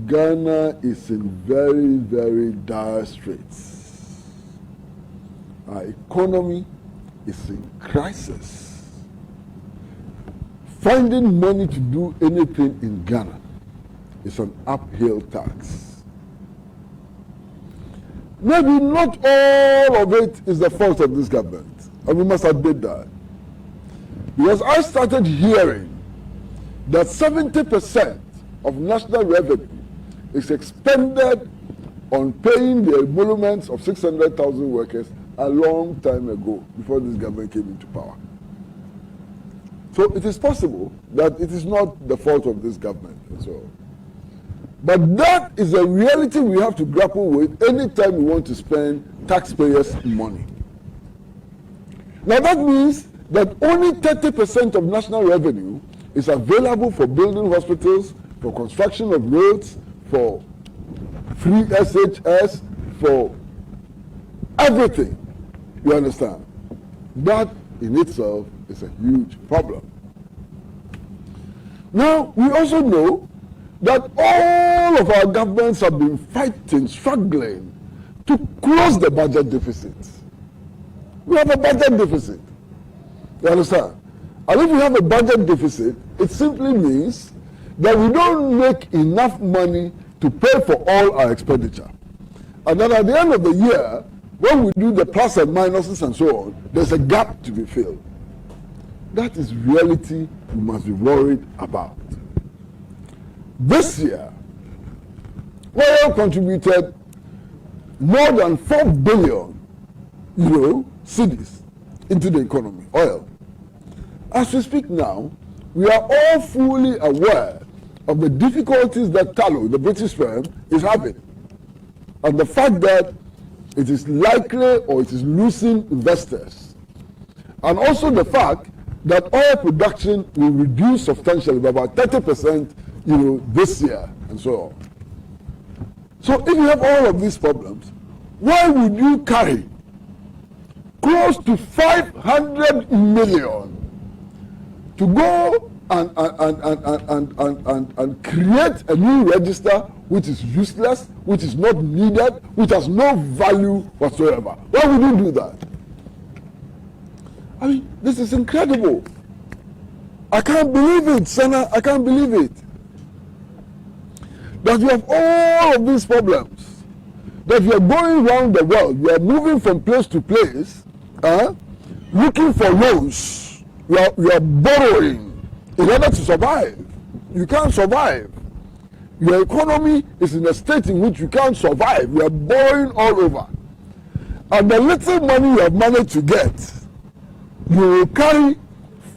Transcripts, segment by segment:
Ghana is in very, very dire straits. Our economy is in crisis. Finding money to do anything in Ghana is an uphill task. Maybe not all of it is the fault of this government, and we must admit that. Because I started hearing that 70% of national revenue is expended on paying the emoluments of 600,000 workers a long time ago, before this government came into power. So it is possible that it is not the fault of this government. So, but that is a reality we have to grapple with anytime we want to spend taxpayers' money. Now that means that only 30% of national revenue is available for building hospitals, for construction of roads, for free SHS, for everything. You understand? That in itself is a huge problem. Now, we also know that all of our governments have been fighting, struggling to close the budget deficit. We have a budget deficit. You understand? And if we have a budget deficit, it simply means that we don't make enough money to pay for all our expenditure. And then at the end of the year, when we do the plus and minuses and so on, there's a gap to be filled. That is reality we must be worried about. This year, oil contributed more than 4 billion cedis into the economy, oil. As we speak now, we are all fully aware of the difficulties that Tullow, the British firm, is having. And the fact that it is likely or it is losing investors. And also the fact that oil production will reduce substantially by about 30%, this year and so on. So if you have all of these problems, why would you carry close to 500 million to go and create a new register which is useless, which is not needed, which has no value whatsoever? Why would you do that? I mean, this is incredible. I can't believe it, Senna. I can't believe it. That you have all of these problems. That you are going around the world. You are moving from place to place, looking for loans. You are borrowing in order to survive. You can't survive. Your economy is in a state in which you can't survive. You are borrowing all over. And the little money you have managed to get, you will carry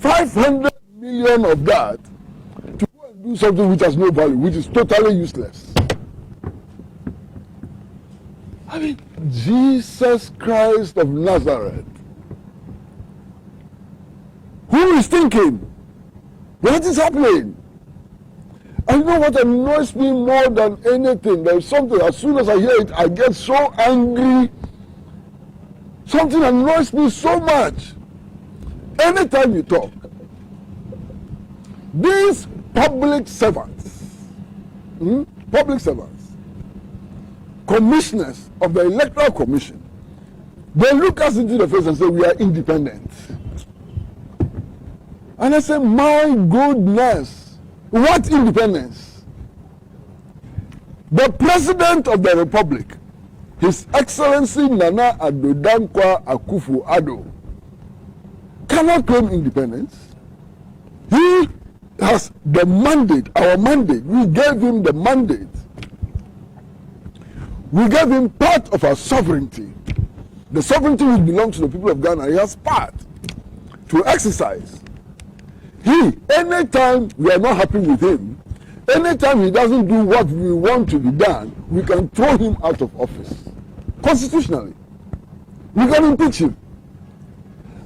500 million of that to go and do something which has no value, which is totally useless. I mean, Jesus Christ of Nazareth. Who is thinking? What is happening? And you know what annoys me more than anything? There is something, as soon as I hear it, I get so angry. Something annoys me so much. Anytime you talk, these public servants, commissioners of the Electoral Commission, they look us into the face and say we are independent. And I say, my goodness, what independence? The President of the Republic, His Excellency Nana Addo Dankwa Akufo-Addo, cannot claim independence. He has the mandate, our mandate. We gave him the mandate. We gave him part of our sovereignty. The sovereignty which belongs to the people of Ghana, he has part to exercise. Anytime we are not happy with him, anytime he doesn't do what we want to be done, we can throw him out of office. Constitutionally. We can impeach him.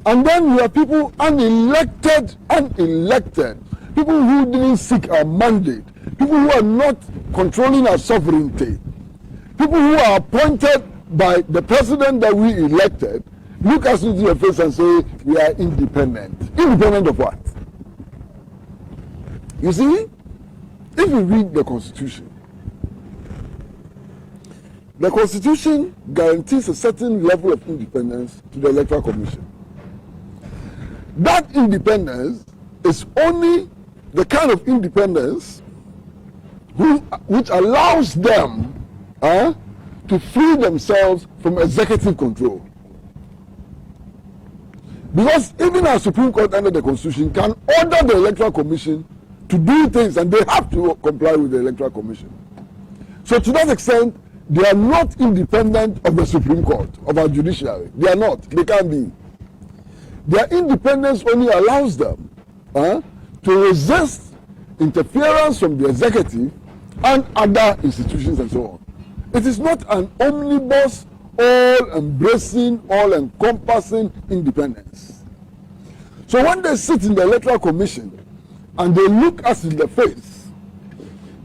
And then we have people unelected, people who didn't seek our mandate, people who are not controlling our sovereignty, people who are appointed by the president that we elected, look us into the face and say, we are independent. Independent of what? You see, if you read the Constitution, The Constitution guarantees a certain level of independence to the Electoral Commission. That independence is only the kind of independence which allows them to free themselves from executive control. Because even our Supreme Court under the Constitution can order the Electoral Commission to do things, and they have to comply with the Electoral Commission. So to that extent, they are not independent of the Supreme Court, of our judiciary. They are not. They can't be. Their independence only allows them to resist interference from the executive and other institutions and so on. It is not an omnibus, all-embracing, all-encompassing independence. So when they sit in the Electoral Commission and they look us in the face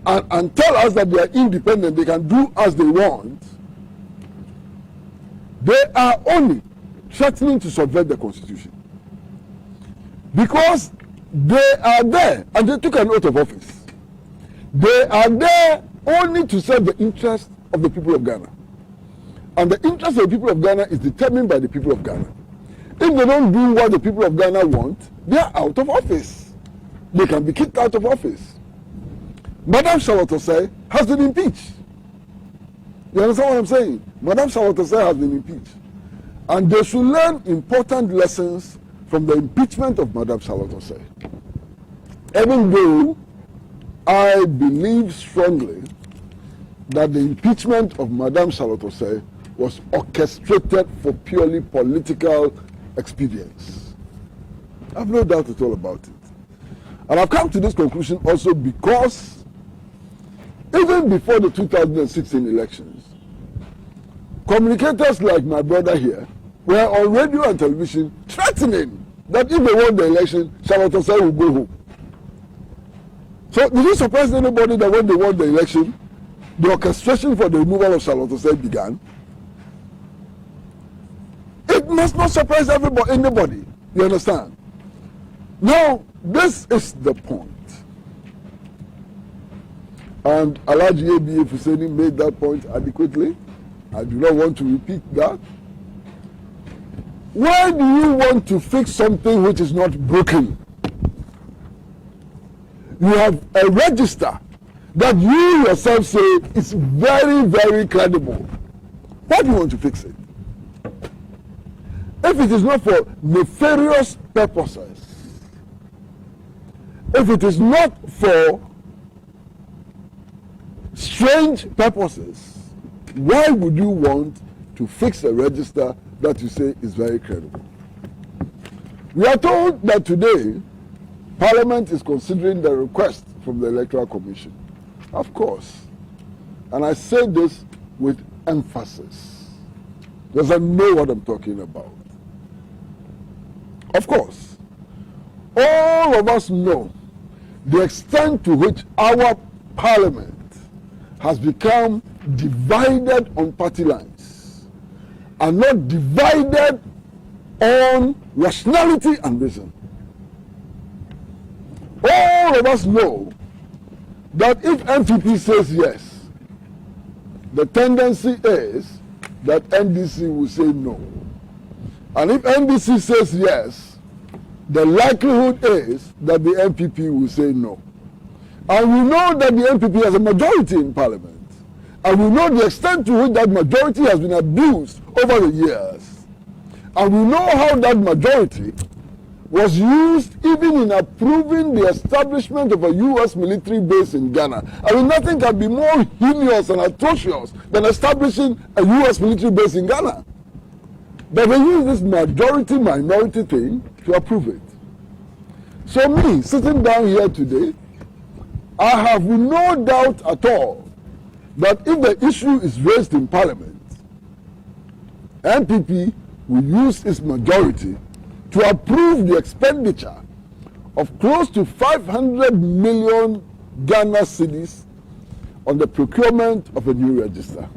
and tell us that they are independent, they can do as they want, they are only threatening to subvert the Constitution. Because they are there, and they took an oath of office. They are there only to serve the interest of the people of Ghana. And the interest of the people of Ghana is determined by the people of Ghana. If they don't do what the people of Ghana want, they are out of office. They can be kicked out of office. Madam Shawatose has been impeached. You understand what I'm saying? Madam Shawatose has been impeached. And they should learn important lessons from the impeachment of Madam Shawatose. Even though I believe strongly that the impeachment of Madam Shawatose was orchestrated for purely political expedience. I have no doubt at all about it. And I've come to this conclusion also because even before the 2016 elections, communicators like my brother here were on radio and television threatening that if they won the election, Shawatose will go home. So did it surprise anybody that when they won the election, the orchestration for the removal of Shawatose began? It must not surprise anybody. You understand? Now, this is the point. And Alhaji A.B.A. Fuseni made that point adequately. I do not want to repeat that. Why do you want to fix something which is not broken? You have a register that you yourself say is very, very credible. Why do you want to fix it? If it is not for nefarious purposes, if it is not for strange purposes, why would you want to fix a register that you say is very credible? We are told that today Parliament is considering the request from the Electoral Commission. Of course. And I say this with emphasis, because I know what I'm talking about. Of course, all of us know the extent to which our Parliament has become divided on party lines and not divided on rationality and reason. All of us know that if NPP says yes, the tendency is that NDC will say no. And if NDC says yes, the likelihood is that the NPP will say no. And we know that the NPP has a majority in Parliament. And we know the extent to which that majority has been abused over the years. And we know how that majority was used even in approving the establishment of a U.S. military base in Ghana. I mean, nothing can be more heinous and atrocious than establishing a U.S. military base in Ghana. But they use this majority-minority thing to approve it. So me, sitting down here today, I have no doubt at all that if the issue is raised in Parliament, NPP will use its majority to approve the expenditure of close to 500 million Ghana cedis on the procurement of a new register.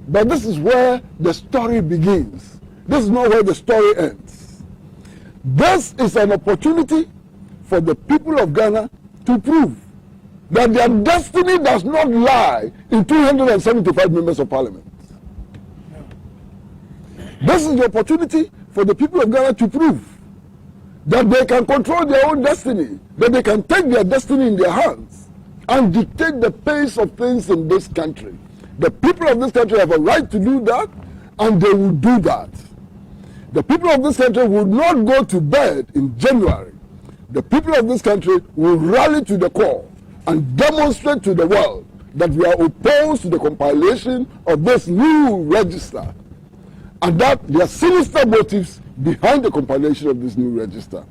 But this is where the story begins. This is not where the story ends. This is an opportunity for the people of Ghana to prove that their destiny does not lie in 275 members of parliament. This is the opportunity for the people of Ghana to prove that they can control their own destiny, that they can take their destiny in their hands and dictate the pace of things in this country. The people of this country have a right to do that, and they will do that. The people of this country will not go to bed in January. The people of this country will rally to the core and demonstrate to the world that we are opposed to the compilation of this new register, and that there are sinister motives behind the compilation of this new register.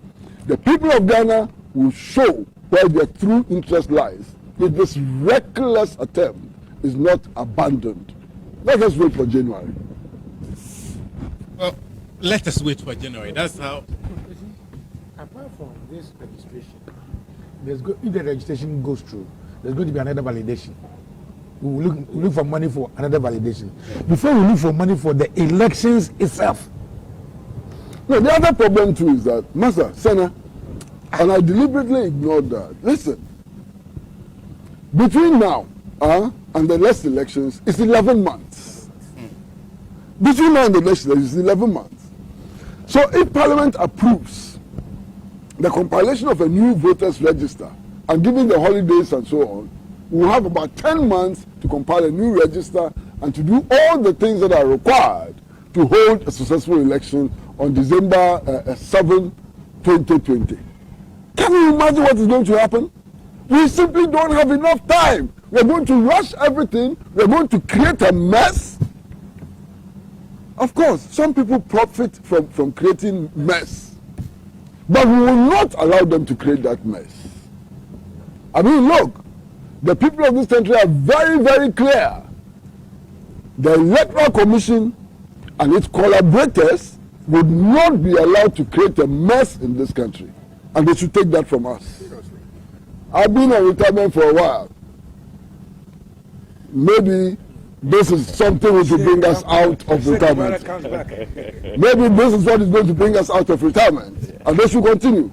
The people of Ghana will show where their true interest lies if this reckless attempt is not abandoned. Let us wait for January. Well, let us wait for January. That's how. Apart from this registration, if the registration goes through, there's going to be another validation. We will look for money for another validation. Before we look for money for the elections itself. No, the other problem too is that, Master, Senna, and I deliberately ignored that. Listen, between now and the next elections, it's 11 months. Between now and the next elections, it's 11 months. So if Parliament approves the compilation of a new voters register and given the holidays and so on, we'll have about 10 months to compile a new register and to do all the things that are required to hold a successful election on December 7, 2020. Can you imagine what is going to happen? We simply don't have enough time. We're going to rush everything. We're going to create a mess. Of course, some people profit from creating mess. But we will not allow them to create that mess. I mean, look, the people of this country are very, very clear. The Electoral Commission and its collaborators would not be allowed to create a mess in this country. And they should take that from us. I've been on retirement for a while. Maybe this is something which will bring us out of retirement. Maybe this is what is going to bring us out of retirement. And they should continue.